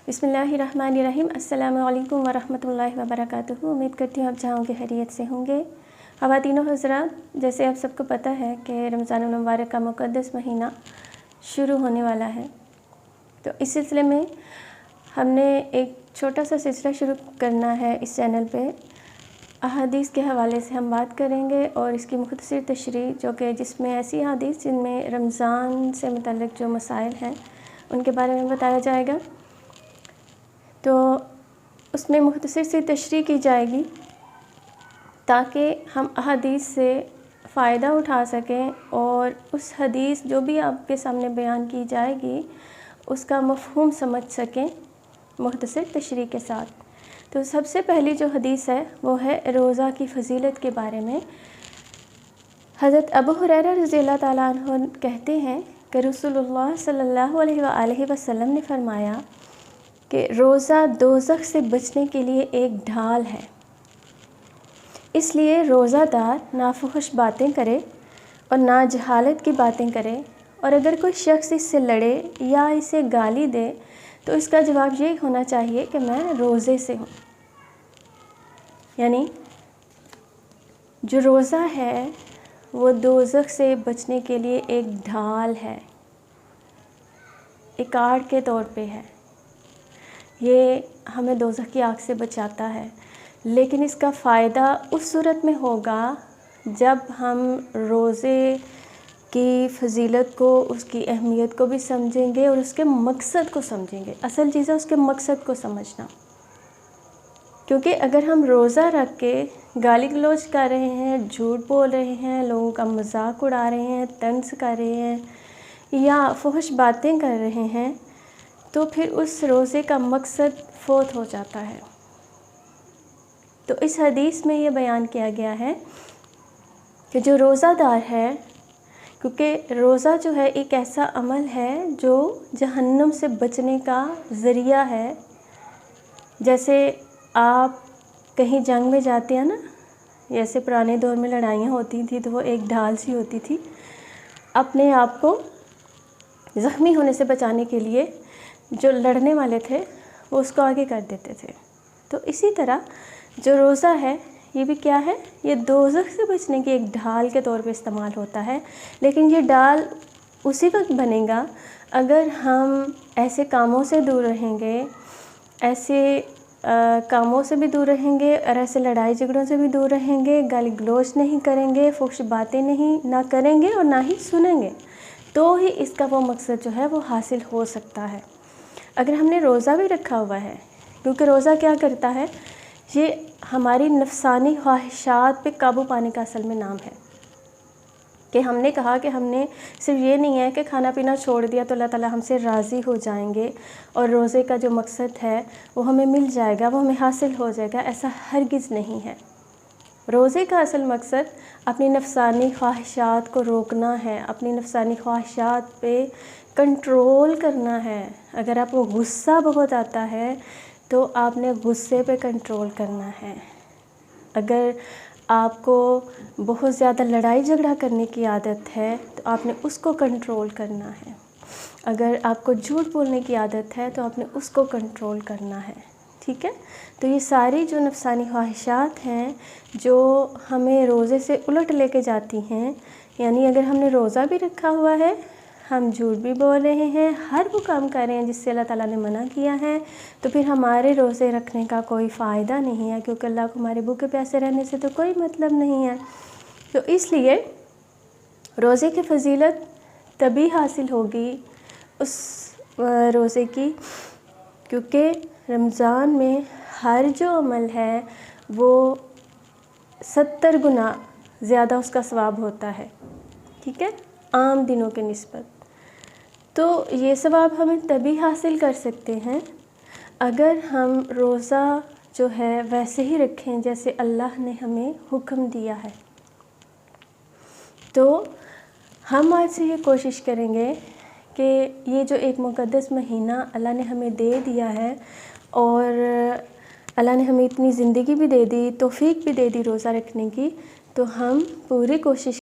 बिस्मिल्लाहिर्रहमानिर्रहीम। अस्सलामु अलैकुम वरहमतुल्लाहि वबरकातुहू। उम्मीद करती हूँ आप जहाँ होंगे खैरियत से होंगे। ख़वातीनो हज़रात, जैसे आप सबको पता है कि रमज़ानुल मुबारक का मुक़द्दस महीना शुरू होने वाला है, तो इस सिलसिले में हमने एक छोटा सा सिलसिला शुरू करना है इस चैनल पे। अहादीस के हवाले से हम बात करेंगे और इसकी मुख्तसर तशरीह, जो कि जिसमें ऐसी अहादीस जिनमें रमज़ान से मुतल्लिक़ जो मसाइल हैं उनके बारे में बताया जाएगा। तो उसमें मुख्तसर सी तशरीह की जाएगी ताकि हम अहादीस से फ़ायदा उठा सकें और उस हदीस जो भी आपके सामने बयान की जाएगी उसका मफ़हूम समझ सकें मुख्तसर तशरीह के साथ। तो सबसे पहली जो हदीस है वो है रोज़ा की फ़जीलत के बारे में। हज़रत अबू हुरैरा रज़ियल्लाहु ताला अन्हु कहते हैं कि रसूलुल्लाह सल्लल्लाहु अलैहि वसल्लम ने फरमाया कि रोज़ा दोज़ख से बचने के लिए एक ढाल है, इसलिए रोज़ादार नाफुहश बातें करे और ना जहालत की बातें करे, और अगर कोई शख्स इससे लड़े या इसे गाली दे तो इसका जवाब ये होना चाहिए कि मैं रोज़े से हूँ। यानी जो रोज़ा है वो दोज़ख से बचने के लिए एक ढाल है, एक आड़ के तौर पे है। ये हमें दोज़ख की आग से बचाता है, लेकिन इसका फ़ायदा उस सूरत में होगा जब हम रोज़े की फ़जीलत को, उसकी अहमियत को भी समझेंगे और उसके मकसद को समझेंगे। असल चीज़ है उसके मकसद को समझना, क्योंकि अगर हम रोज़ा रख के गाली गलौज कर रहे हैं, झूठ बोल रहे हैं, लोगों का मजाक उड़ा रहे हैं, तंज़ कर रहे हैं या फहश बातें कर रहे हैं, तो फिर उस रोज़े का मकसद फ़ौत हो जाता है। तो इस हदीस में ये बयान किया गया है कि जो रोज़ादार है, क्योंकि रोज़ा जो है एक ऐसा अमल है जो जहन्नुम से बचने का ज़रिया है। जैसे आप कहीं जंग में जाते हैं ना, जैसे पुराने दौर में लड़ाइयाँ होती थी तो वो एक ढाल सी होती थी, अपने आप को ज़ख्मी होने से बचाने के लिए जो लड़ने वाले थे वो उसको आगे कर देते थे। तो इसी तरह जो रोज़ा है ये भी क्या है, ये दोज़ख से बचने की एक ढाल के तौर पे इस्तेमाल होता है। लेकिन ये ढाल उसी वक्त बनेगा अगर हम ऐसे कामों से दूर रहेंगे, ऐसे कामों से भी दूर रहेंगे और ऐसे लड़ाई झगड़ों से भी दूर रहेंगे, गाली गलौज नहीं करेंगे, फुहश बातें ना करेंगे और ना ही सुनेंगे, तो ही इसका वो मकसद जो है वो हासिल हो सकता है। अगर हमने रोज़ा भी रखा हुआ है, क्योंकि रोज़ा क्या करता है, ये हमारी नफसानी ख्वाहिशात पे काबू पाने का असल में नाम है। कि हमने कहा कि हमने सिर्फ ये नहीं है कि खाना पीना छोड़ दिया तो अल्लाह ताला हमसे राज़ी हो जाएंगे और रोज़े का जो मकसद है वो हमें मिल जाएगा, वो हमें हासिल हो जाएगा, ऐसा हरगिज़ नहीं है। रोज़े का असल मकसद अपनी नफसानी ख्वाहिशात को रोकना है, अपनी नफसानी ख्वाहिशात पे कंट्रोल करना है। अगर आपको गुस्सा बहुत आता है तो आपने गुस्से पे कंट्रोल करना है। अगर आपको बहुत ज़्यादा लड़ाई झगड़ा करने की आदत है तो आपने उसको कंट्रोल करना है। अगर आपको झूठ बोलने की आदत है तो आपने उसको कंट्रोल करना है। ठीक है, तो ये सारी जो नफसानी ख्वाहिशात हैं जो हमें रोज़े से उलट लेके जाती हैं, यानी अगर हमने रोज़ा भी रखा हुआ है, हम झूठ भी बोल रहे हैं, हर वो काम कर रहे हैं जिससे अल्लाह ताला ने मना किया है, तो फिर हमारे रोज़े रखने का कोई फ़ायदा नहीं है, क्योंकि अल्लाह को हमारे भूखे प्यासे रहने से तो कोई मतलब नहीं है। तो इसलिए रोज़े की फ़जीलत तभी हासिल होगी उस रोज़े की, क्योंकि रमज़ान में हर जो अमल है वो 70 गुना ज़्यादा उसका सवाब होता है। ठीक है, आम दिनों के निस्बत। तो ये सवाब हमें तभी हासिल कर सकते हैं अगर हम रोज़ा जो है वैसे ही रखें जैसे अल्लाह ने हमें हुक्म दिया है। तो हम आज से ये कोशिश करेंगे कि ये जो एक मुक़द्दस महीना अल्लाह ने हमें दे दिया है और अल्लाह ने हमें इतनी ज़िंदगी भी दे दी, तौफ़ीक भी दे दी रोज़ा रखने की, तो हम पूरी कोशिश